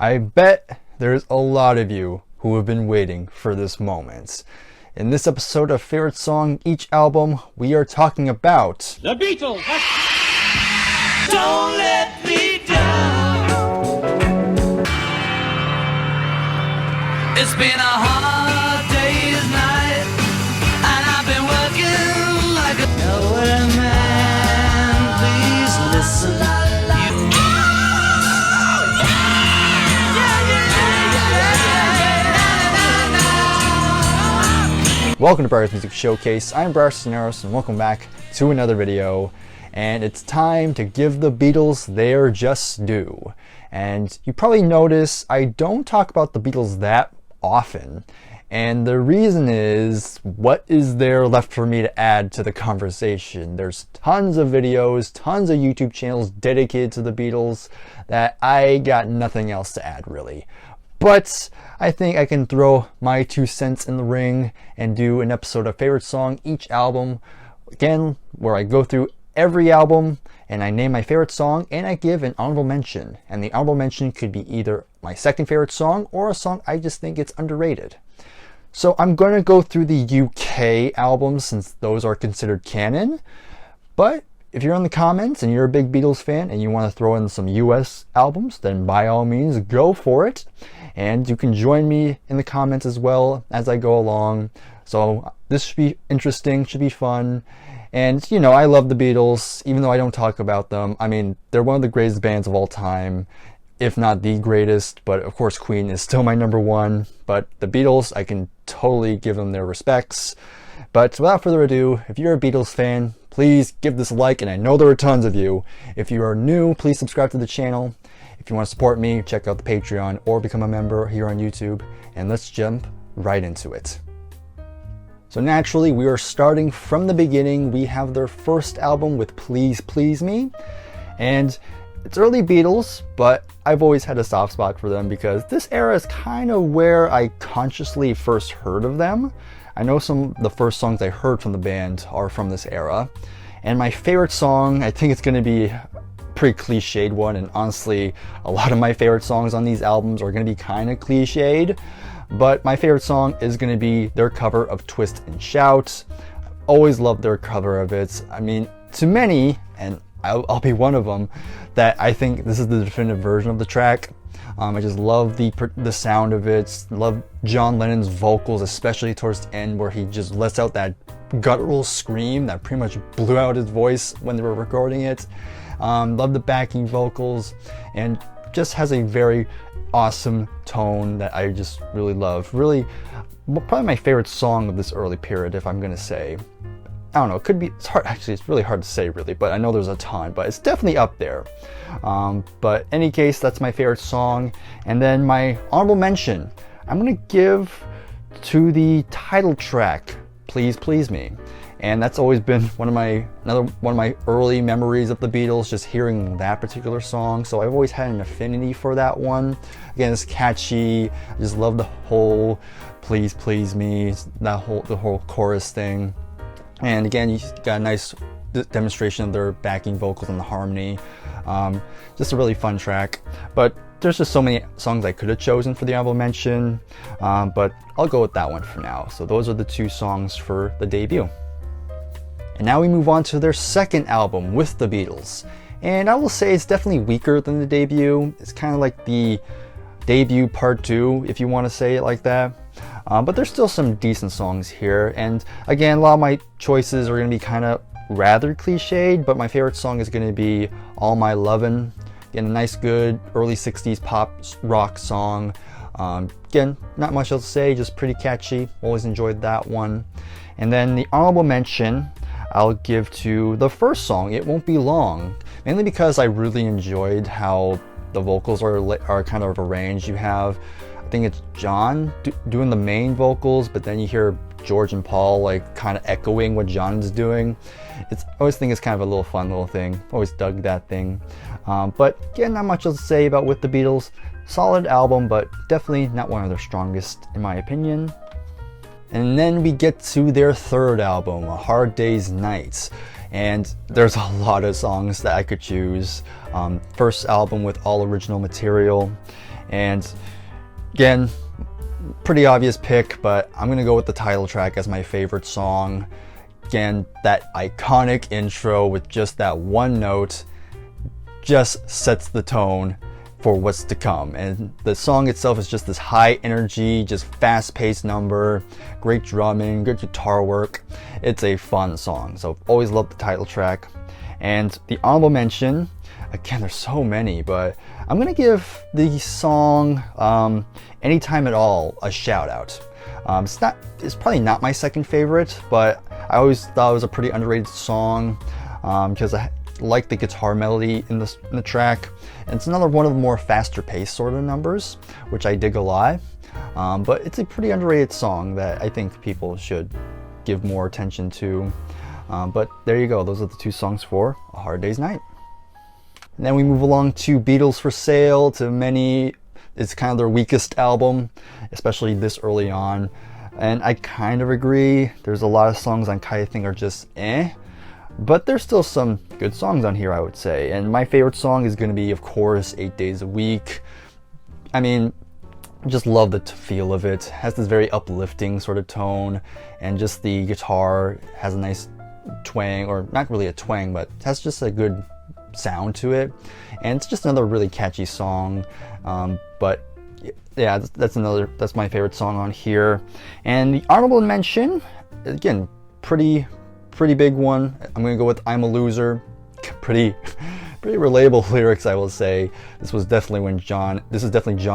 I bet there's a lot of you who have been waiting for this moment. In this episode of Favorite Song Each Album, we are talking about The Beatles! Don't let me down. It's been a hard day's night, and I've been working like a nowhere man. Please listen. Welcome to Bryer's Music Showcase. I'm Bryer and welcome back to another video. And it's time to give the Beatles their just due. And you probably notice I don't talk about the Beatles that often. And the reason is, what is there left for me to add to the conversation? There's tons of videos, tons of YouTube channels dedicated to the Beatles that I got nothing else to add really. But I think I can throw my 2 cents in the ring and do an episode of Favorite Song Each Album. Again, where I go through every album and I name my favorite song and I give an honorable mention. And the honorable mention could be either my second favorite song or a song I just think it's underrated. So I'm going to go through the UK albums since those are considered canon. But if you're in the comments and you're a big Beatles fan and you want to throw in some US albums, then by all means go for it. And you can join me in the comments as well as I go along. So this should be interesting, should be fun. And you know, I love the Beatles, even though I don't talk about them. I mean, they're one of the greatest bands of all time, if not the greatest. But of course, Queen is still my number one. But the Beatles, I can totally give them their respects. But without further ado, if you're a Beatles fan, please give this a like, and I know there are tons of you. If you are new, please subscribe to the channel. If you want to support me, check out the Patreon or become a member here on YouTube. And let's jump right into it. So naturally, we are starting from the beginning. We have their first album with Please Please Me. And it's early Beatles, but I've always had a soft spot for them because this era is kind of where I consciously first heard of them. I know some of the first songs I heard from the band are from this era. And my favorite song, I think it's going to be a pretty cliched one, and honestly, a lot of my favorite songs on these albums are going to be kind of cliched. But my favorite song is going to be their cover of Twist and Shout. Always loved their cover of it. I mean, to many, and I'll be one of them, that I think this is the definitive version of the track. I just love the sound of it. Love John Lennon's vocals, especially towards the end where he just lets out that guttural scream that pretty much blew out his voice when they were recording it. Love the backing vocals, and just has a very awesome tone that I just really love. Really, probably my favorite song of this early period, if I'm gonna say. I don't know, it could be, it's hard, actually it's really hard to say really, but I know there's a ton, but it's definitely up there. But in any case, that's my favorite song. And then my honorable mention, I'm gonna give to the title track, Please Please Me. And that's always been another one of my early memories of the Beatles, just hearing that particular song. So I've always had an affinity for that one. Again, it's catchy. I just love the whole Please Please Me, the whole chorus thing. And again, you got a nice demonstration of their backing vocals and the harmony. Just a really fun track. But there's just so many songs I could have chosen for the honorable mention, but I'll go with that one for now. So those are the 2 songs for the debut. And now we move on to their second album with the Beatles. And I will say it's definitely weaker than the debut. It's kind of like the debut part 2, if you want to say it like that. But there's still some decent songs here. And again, a lot of my choices are going to be kind of rather cliched, but my favorite song is going to be All My Lovin'. Again, a nice, good early 60s pop rock song. Again, not much else to say, just pretty catchy. Always enjoyed that one. And then the honorable mention I'll give to the first song, It Won't Be Long, mainly because I really enjoyed how the vocals are kind of arranged. You have, I think it's John doing the main vocals, but then you hear George and Paul like kind of echoing what John's doing. I always think it's kind of a little fun little thing. Always dug that thing. But again, not much else to say about With the Beatles. Solid album, but definitely not one of their strongest in my opinion. And then we get to their third album, A Hard Day's Night. And there's a lot of songs that I could choose. First album with all original material. And again, pretty obvious pick, but I'm gonna go with the title track as my favorite song. Again, that iconic intro with just that one note just sets the tone for what's to come. And the song itself is just this high energy, just fast-paced number, great drumming, good guitar work. It's a fun song, so always loved the title track. And the honorable mention, again, there's so many, but I'm gonna give the song Anytime at All a shout out. It's probably not my second favorite, but I always thought it was a pretty underrated song because I like the guitar melody in the track. And it's another one of the more faster paced sort of numbers, which I dig a lot. But it's a pretty underrated song that I think people should give more attention to. But there you go, those are the two songs for A Hard Day's Night. And then we move along to Beatles For Sale. To many, it's kind of their weakest album, especially this early on. And I kind of agree. There's a lot of songs on kind of think are just eh. But there's still some good songs on here, I would say. And my favorite song is going to be, of course, 8 Days a Week. I mean, I just love the feel of it. It has this very uplifting sort of tone. And just the guitar has a nice twang, or not really a twang, but it has just a good sound to it. And it's just another really catchy song. But yeah, that's my favorite song on here. And the honorable mention, again, pretty big one. I'm gonna go with I'm a Loser. Pretty relatable lyrics, I will say. This is definitely John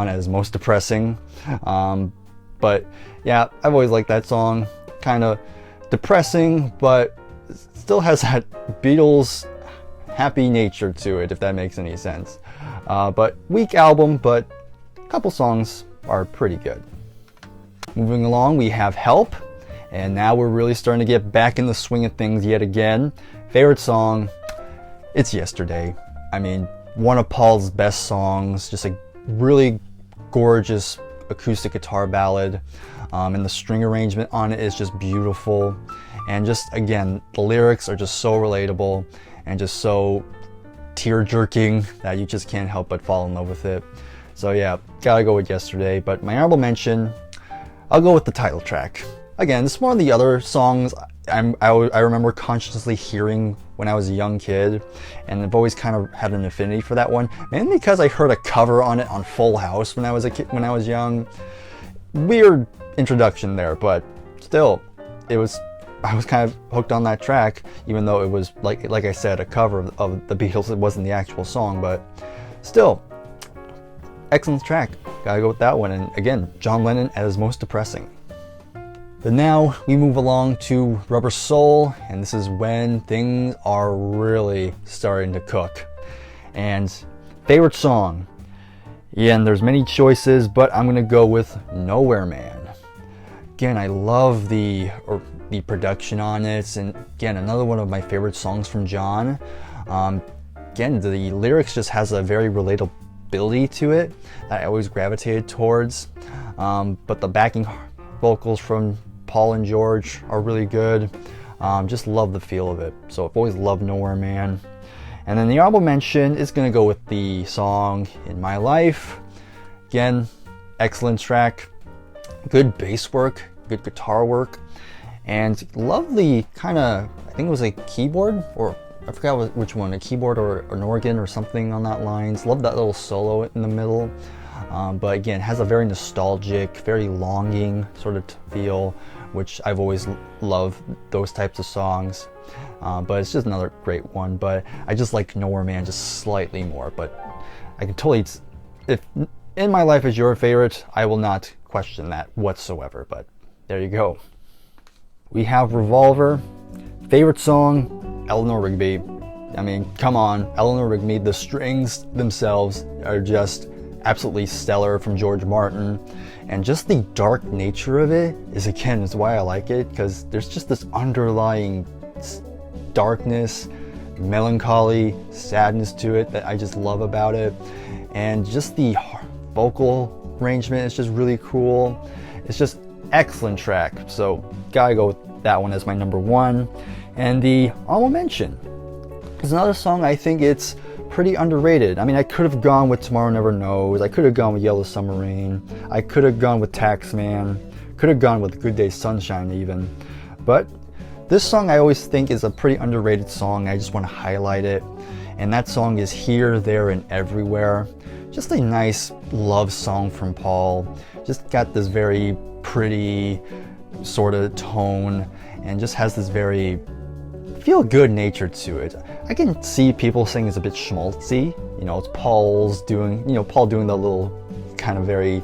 at his most depressing. But yeah, I've always liked that song. Kind of depressing, but still has that Beatles happy nature to it, if that makes any sense. But weak album, but a couple songs are pretty good. Moving along, we have Help. And now we're really starting to get back in the swing of things yet again. Favorite song, it's Yesterday. I mean, one of Paul's best songs, just a really gorgeous acoustic guitar ballad. And the string arrangement on it is just beautiful. And just, again, the lyrics are just so relatable and just so tear-jerking that you just can't help but fall in love with it. So yeah, gotta go with Yesterday. But my honorable mention, I'll go with the title track. Again, this is one of the other songs I remember consciously hearing when I was a young kid, and I've always kind of had an affinity for that one, mainly because I heard a cover on it on Full House when I was a kid, when I was young. Weird introduction there, but still, I was kind of hooked on that track, even though it was like I said, a cover of the Beatles. It wasn't the actual song, but still, excellent track. Gotta go with that one. And again, John Lennon at his most depressing. But now we move along to Rubber Soul, and this is when things are really starting to cook. And favorite song, yeah, and there's many choices, but I'm gonna go with Nowhere Man. Again, I love the production on it, and again, another one of my favorite songs from John. Again, the lyrics just has a very relatability to it that I always gravitated towards. But the backing vocals from Paul and George are really good. Just love the feel of it. So I've always loved Nowhere Man. And then the honorable mention is going to go with the song In My Life. Again, excellent track. Good bass work, good guitar work, and love the kind of, I think it was a keyboard, or I forgot which one, a keyboard or an organ or something on that lines. Love that little solo in the middle. But again, has a very nostalgic, very longing sort of feel, which I've always loved those types of songs. But it's just another great one. But I just like Nowhere Man just slightly more. But I can totally, if In My Life is your favorite, I will not question that whatsoever. But there you go. We have Revolver. Favorite song, Eleanor Rigby. I mean, come on, Eleanor Rigby. The strings themselves are just absolutely stellar from George Martin, and just the dark nature of it is why I like it, because there's just this underlying darkness, melancholy, sadness to it that I just love about it. And just the vocal arrangement is just really cool. It's just excellent track, so gotta go with that one as my number one. And the honorable mention is another song I think it's pretty underrated. I mean, I could have gone with Tomorrow Never Knows, I could have gone with Yellow Submarine, I could have gone with Taxman, could have gone with Good Day Sunshine even. But this song I always think is a pretty underrated song. I just want to highlight it. And that song is Here, There, and Everywhere. Just a nice love song from Paul. Just got this very pretty sort of tone and just has this very feel-good nature to it. I can see people saying it's a bit schmaltzy. You know, it's Paul doing the little kind of very,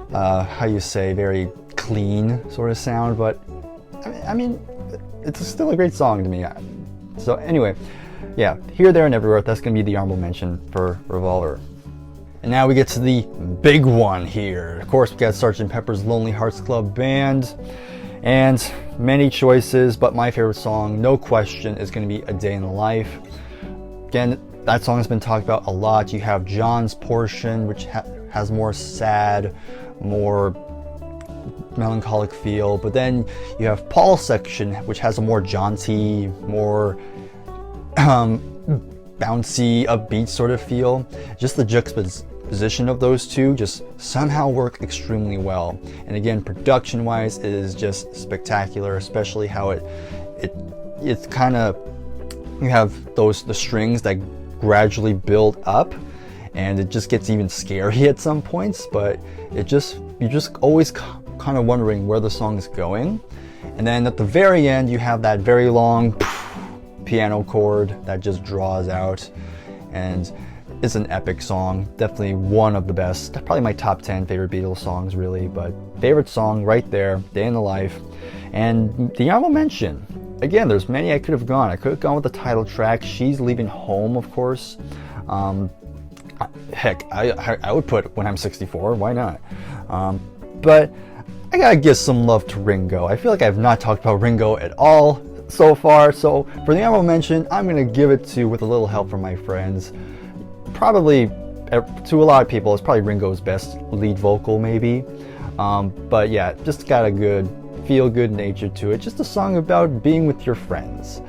very clean sort of sound. But I mean, it's still a great song to me. So anyway, yeah, Here, There, and Everywhere. That's going to be the honorable mention for Revolver. And now we get to the big one here. Of course, we got Sgt. Pepper's Lonely Hearts Club Band. And many choices, but my favorite song, no question, is going to be A Day in the Life. Again, that song has been talked about a lot. You have John's portion, which has more sad, more melancholic feel. But then you have Paul's section, which has a more jaunty, more bouncy, upbeat sort of feel. Just the juxtaposition of those two just somehow work extremely well. And again, production wise, it is just spectacular, especially how it's kind of, you have the strings that gradually build up, and it just gets even scary at some points, but you're just always kind of wondering where the song is going. And then at the very end, you have that very long piano chord that just draws out, and it's an epic song. Definitely one of the best, probably my top 10 favorite Beatles songs really, but favorite song right there, Day in the Life. And the honorable mention, again, there's many I could have gone. I could have gone with the title track, She's Leaving Home, of course. Heck, I would put When I'm 64, why not? But I gotta give some love to Ringo. I feel like I've not talked about Ringo at all so far, so for the honorable mention, I'm gonna give it to With a Little Help from My Friends. Probably, to a lot of people, it's probably Ringo's best lead vocal maybe. But yeah, just got a good, feel-good nature to it. Just a song about being with your friends.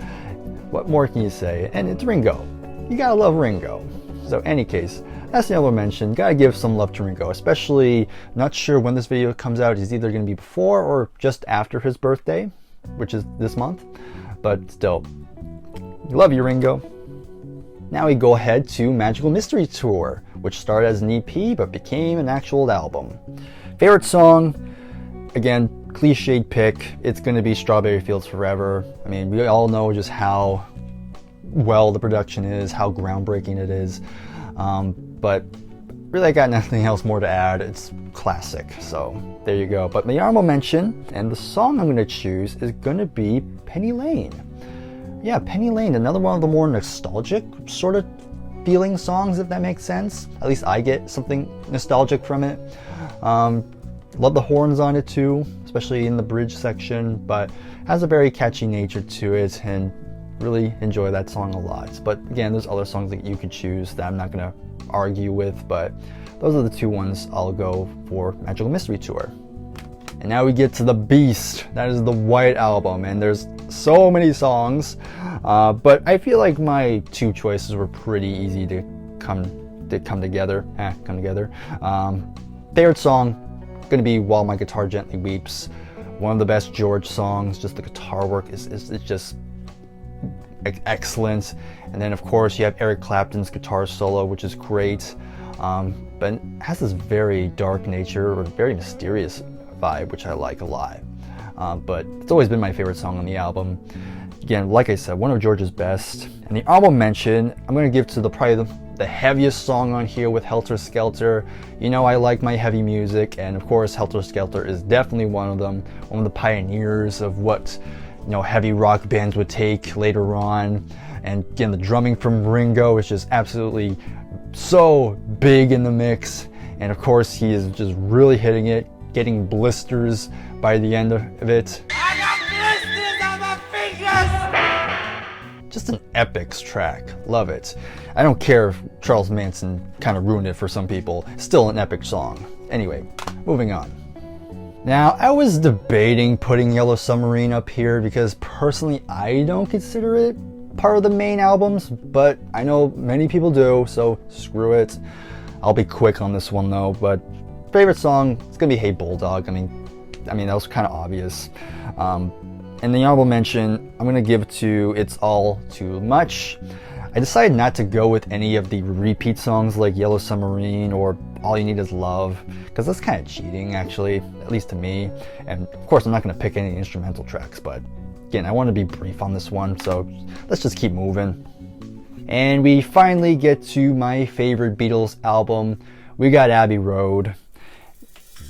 What more can you say? And it's Ringo. You gotta love Ringo. So any case, that's the other mention. Gotta give some love to Ringo, especially not sure when this video comes out. It's either gonna be before or just after his birthday, which is this month. But still, love you, Ringo. Now we go ahead to Magical Mystery Tour, which started as an EP but became an actual album. Favorite song, again, cliched pick, it's going to be Strawberry Fields Forever. I mean, we all know just how well the production is, how groundbreaking it is. But really I got nothing else more to add. It's classic, so there you go. But my honorable mention, and the song I'm going to choose, is going to be Penny Lane. Yeah, Penny Lane, another one of the more nostalgic sort of feeling songs, if that makes sense. At least I get something nostalgic from it. Love the horns on it too, especially in the bridge section, but has a very catchy nature to it, and really enjoy that song a lot. But again, there's other songs that you could choose that I'm not going to argue with, but those are the two ones I'll go for Magical Mystery Tour. And now we get to the beast. That is the White Album, and there's so many songs, but I feel like my two choices were pretty easy to come together. Favorite song, going to be While My Guitar Gently Weeps. One of the best George songs. Just the guitar work is just excellent. And then of course you have Eric Clapton's guitar solo, which is great, but it has this very dark nature, or very mysterious vibe, which I like a lot. But it's always been my favorite song on the album. Again, like I said, one of George's best. And the honorable mention, I'm going to give to probably the heaviest song on here with Helter Skelter. You know I like my heavy music, and of course Helter Skelter is definitely one of them. One of the pioneers of what, you know, heavy rock bands would take later on. And again, the drumming from Ringo is just absolutely so big in the mix. And of course he is just really hitting it, getting blisters by the end of it. I got blisters on my fingers! Just an epic track. Love it. I don't care if Charles Manson kind of ruined it for some people. Still an epic song. Anyway, moving on. Now, I was debating putting Yellow Submarine up here because personally I don't consider it part of the main albums, but I know many people do, so screw it. I'll be quick on this one though, but favorite song, it's gonna be Hey Bulldog. I mean that was kind of obvious. And the honorable mention, I'm gonna give to It's All Too Much. I decided not to go with any of the repeat songs like Yellow Submarine or All You Need Is Love, because that's kind of cheating actually, at least to me. And of course I'm not going to pick any instrumental tracks, but again, I want to be brief on this one, so let's just keep moving. And we finally get to my favorite Beatles album. We got Abbey Road.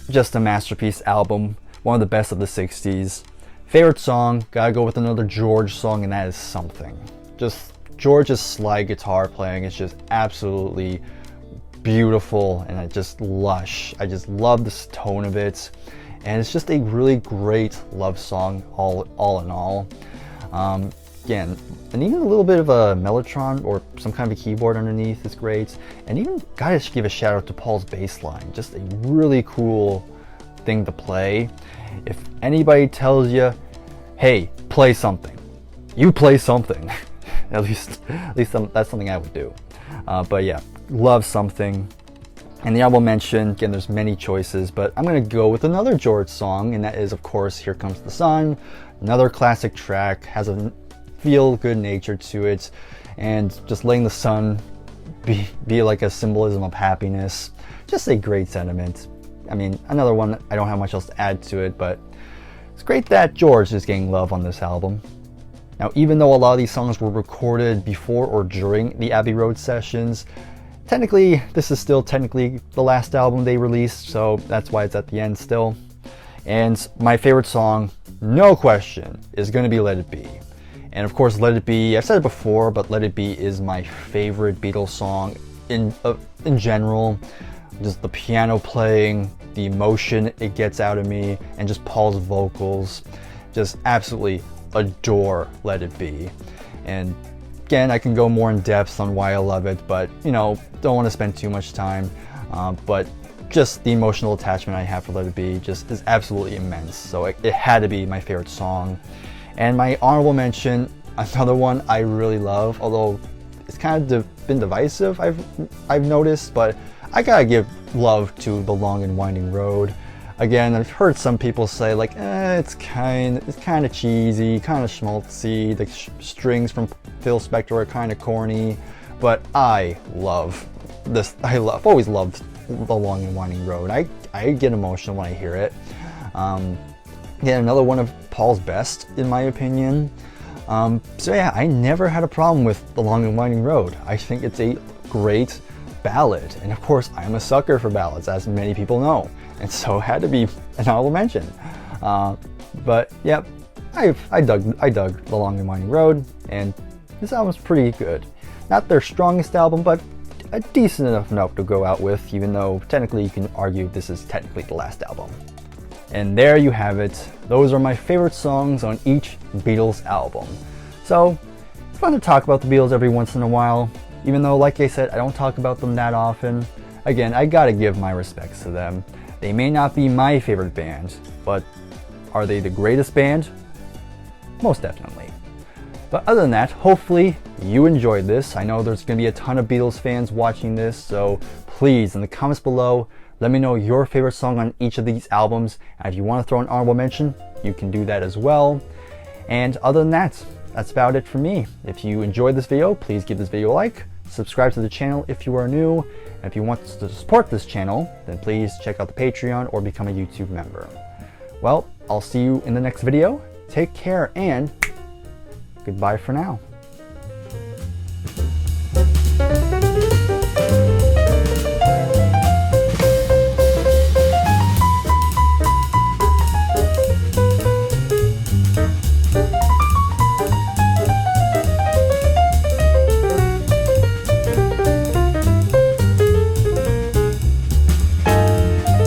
Just a masterpiece album, one of the best of the 60s. Favorite song, gotta go with another George song, and that is Something. Just George's slide guitar playing is just absolutely beautiful, and just lush. I just love this tone of it, and it's just a really great love song all in all. Again, and even a little bit of a mellotron or some kind of a keyboard underneath is great. And even gotta give a shout out to Paul's bass line, just a really cool thing to play. If anybody tells you, hey, play something, you play something. At least that's something I would do. But yeah, love Something. And the honorable mention, again, there's many choices, but I'm gonna go with another George song, and that is, of course, Here Comes the Sun. Another classic track, has a feel-good nature to it, and just letting the sun be like a symbolism of happiness. Just a great sentiment. I mean, another one, I don't have much else to add to it, but it's great that George is getting love on this album. Now, even though a lot of these songs were recorded before or during the Abbey Road sessions, technically, this is still technically the last album they released, so that's why it's at the end still. And my favorite song, no question, is going to be Let It Be. And of course, Let It Be, I've said it before, but Let It Be is my favorite Beatles song in general. Just the piano playing, the emotion it gets out of me, and just Paul's vocals. Just absolutely adore Let It Be. And again, I can go more in depth on why I love it, but don't want to spend too much time. But just the emotional attachment I have for Let It Be just is absolutely immense. So it had to be my favorite song. And my honorable mention, another one I really love, although it's kind of been divisive, I've noticed, but I gotta give love to The Long and Winding Road. Again, I've heard some people say like, it's kind of cheesy, kind of schmaltzy. The strings from Phil Spector are kind of corny, but I love this. I've always loved The Long and Winding Road. I get emotional when I hear it. Again, another one of Paul's best, in my opinion. So yeah, I never had a problem with The Long and Winding Road. I think it's a great ballad, and of course, I'm a sucker for ballads, as many people know. And so it had to be an honorable mention. But yeah, I dug The Long and Winding Road, and this album's pretty good. Not their strongest album, but a decent enough note to go out with, even though technically you can argue this is technically the last album. And there you have it. Those are my favorite songs on each Beatles album. So it's fun to talk about the Beatles every once in a while, even though, like I said, I don't talk about them that often. Again, I gotta give my respects to them. They may not be my favorite band, but are they the greatest band? Most definitely. But other than that, hopefully you enjoyed this. I know there's going to be a ton of Beatles fans watching this, so please, in the comments below, let me know your favorite song on each of these albums. And if you want to throw an honorable mention, you can do that as well. And other than that, that's about it for me. If you enjoyed this video, please give this video a like, subscribe to the channel if you are new, and if you want to support this channel, then please check out the Patreon or become a YouTube member. Well, I'll see you in the next video. Take care and goodbye for now.